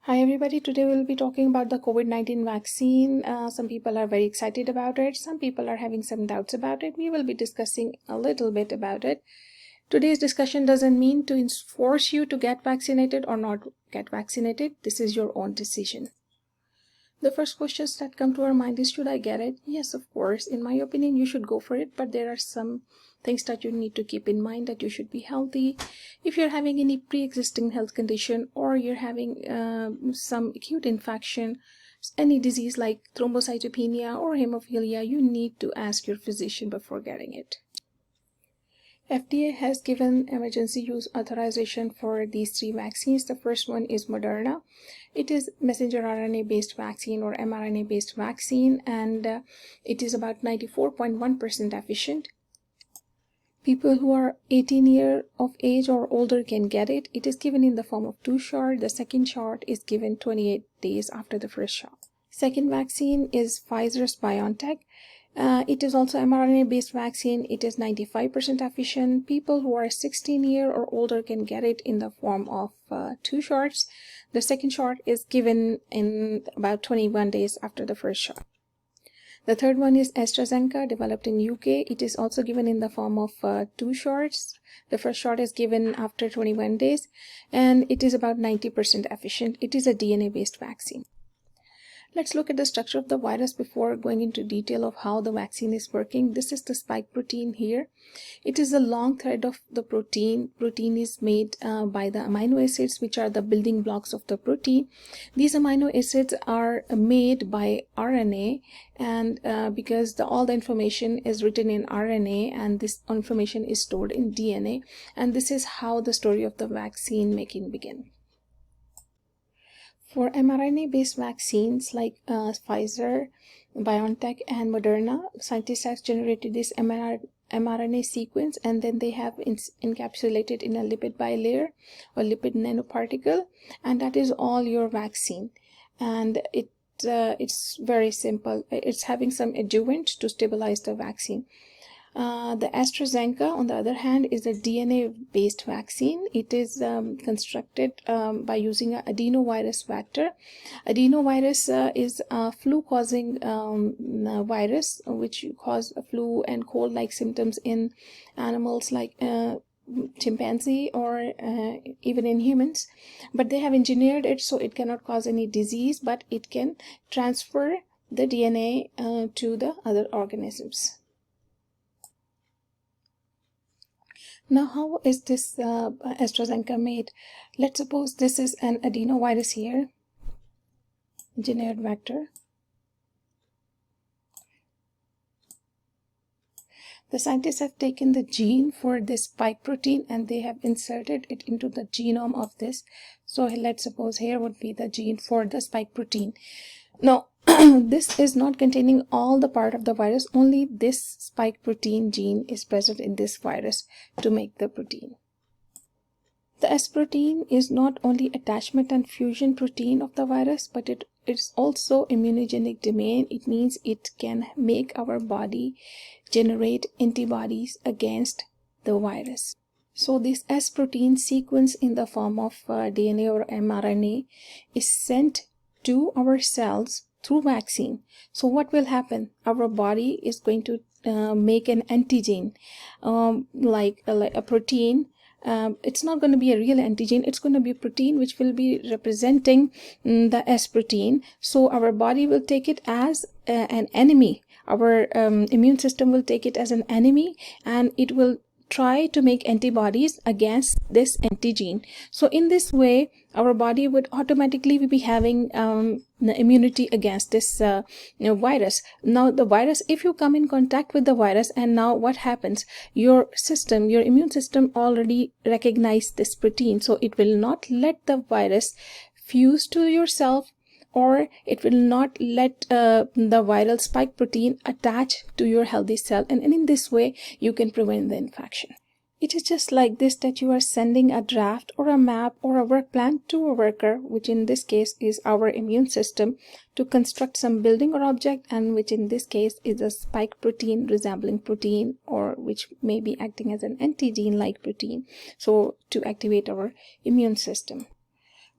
Hi everybody, today we'll be talking about the COVID-19 vaccine. Some people are very excited about it. Some people are having some doubts about it. We will be discussing a little bit about it. Today's discussion doesn't mean to force you to get vaccinated or not get vaccinated. This is your own decision. The first questions that come to our mind is, should I get it? Yes, of course. In my opinion, you should go for it, but there are some things that you need to keep in mind: that you should be healthy. If you're having any pre-existing health condition, or you're having some acute infection, any disease like thrombocytopenia or hemophilia, you need to ask your physician before getting it. FDA has given emergency use authorization for these three vaccines. The first one is Moderna. It is messenger RNA based vaccine or mRNA based vaccine, and it is about 94.1% efficient. People who are 18 years of age or older can get it. It is given in the form of 2 shots. The second shot is given 28 days after the first shot. Second vaccine is Pfizer's BioNTech. It is also mRNA based vaccine. It is 95% efficient. People who are 16 years or older can get it in the form of 2 shots. The second shot is given in about 21 days after the first shot. The third one is AstraZeneca, developed in UK. It is also given in the form of 2 shots. The first shot is given after 21 days, and it is about 90% efficient. It is a DNA based vaccine. Let's look at the structure of the virus before going into detail of how the vaccine is working. This is the spike protein here. It is a long thread of the protein. Protein is made by the amino acids, which are the building blocks of the protein. These amino acids are made by RNA, and because all the information is written in RNA, and this information is stored in DNA, and this is how the story of the vaccine making begins. For mRNA-based vaccines like Pfizer, BioNTech, and Moderna, scientists have generated this mRNA sequence, and then they have encapsulated in a lipid bilayer or lipid nanoparticle, and that is all your vaccine. And it's very simple. It's having some adjuvant to stabilize the vaccine. The AstraZeneca, on the other hand, is a DNA-based vaccine. It is constructed by using an adenovirus vector. Adenovirus is a flu-causing virus, which cause flu and cold-like symptoms in animals like chimpanzee or even in humans. But they have engineered it so it cannot cause any disease, but it can transfer the DNA to the other organisms. Now, how is this AstraZeneca made? Let's suppose this is an adenovirus here, engineered vector. The scientists have taken the gene for this spike protein and they have inserted it into the genome of this. So let's suppose here would be the gene for the spike protein. Now, this is not containing all the part of the virus. Only this spike protein gene is present in this virus to make the protein. The S protein is not only attachment and fusion protein of the virus, but it is also immunogenic domain. It means it can make our body generate antibodies against the virus. So this S protein sequence in the form of DNA or mRNA is sent to our cells through vaccine. So what will happen? Our body is going to make an antigen, like a protein. It's not going to be a real antigen. It's going to be a protein which will be representing the S protein. So our body will take it as an enemy. Our immune system will take it as an enemy, and it will try to make antibodies against this antigen. So in this way, our body would automatically be having immunity against this virus. Now the virus, if you come in contact with the virus, and now what happens? Your immune system already recognized this protein, so it will not let the virus fuse to yourself, or it will not let the viral spike protein attach to your healthy cell, and in this way you can prevent the infection. It is just like this, that you are sending a draft or a map or a work plan to a worker, which in this case is our immune system, to construct some building or object, and which in this case is a spike protein resembling protein, or which may be acting as an antigen like protein, so to activate our immune system.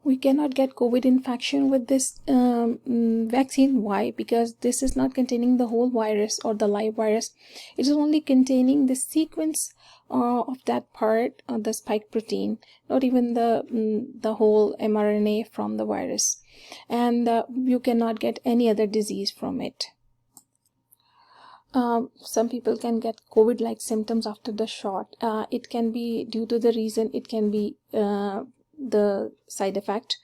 We cannot get COVID infection with this vaccine. Why? Because this is not containing the whole virus or the live virus. It is only containing the sequence of that part of the spike protein, not even the whole mRNA from the virus. And you cannot get any other disease from it. Some people can get COVID-like symptoms after the shot. It can be due to the reason, it can be the side effect,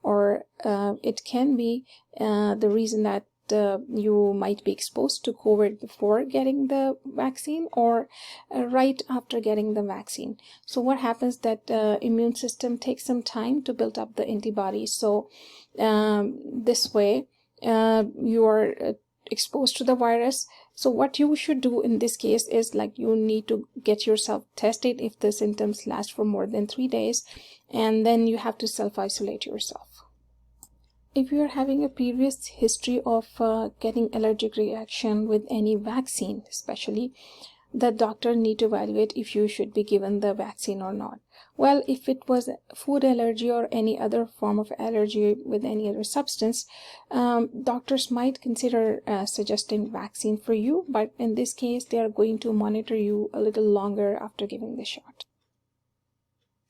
or it can be the reason that you might be exposed to COVID before getting the vaccine or right after getting the vaccine. So what happens that immune system takes some time to build up the antibodies. So this way you are exposed to the virus. So what you should do in this case is, like, you need to get yourself tested if the symptoms last for more than 3 days, and then you have to self-isolate yourself. If you are having a previous history of getting allergic reaction with any vaccine, especially, the doctor need to evaluate if you should be given the vaccine or not. Well, if it was food allergy or any other form of allergy with any other substance, doctors might consider suggesting vaccine for you, but in this case they are going to monitor you a little longer after giving the shot.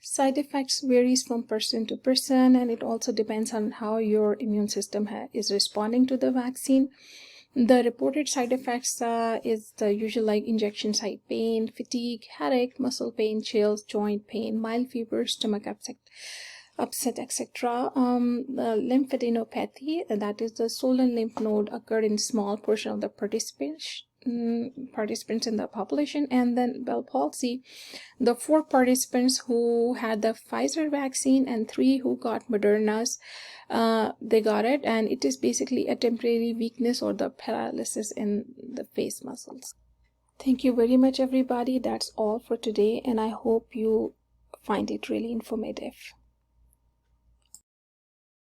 Side effects varies from person to person, and it also depends on how your immune system is responding to the vaccine. The reported side effects is the usual, like injection site pain, fatigue, headache, muscle pain, chills, joint pain, mild fever, stomach upset, etc. Lymphadenopathy, that is the swollen lymph node, occurred in small portion of the participants in the population. And then Bell palsy, the 4 participants who had the Pfizer vaccine and 3 who got Moderna's, they got it, and it is basically a temporary weakness or the paralysis in the face muscles. Thank you very much, everybody. That's all for today, and I hope you find it really informative.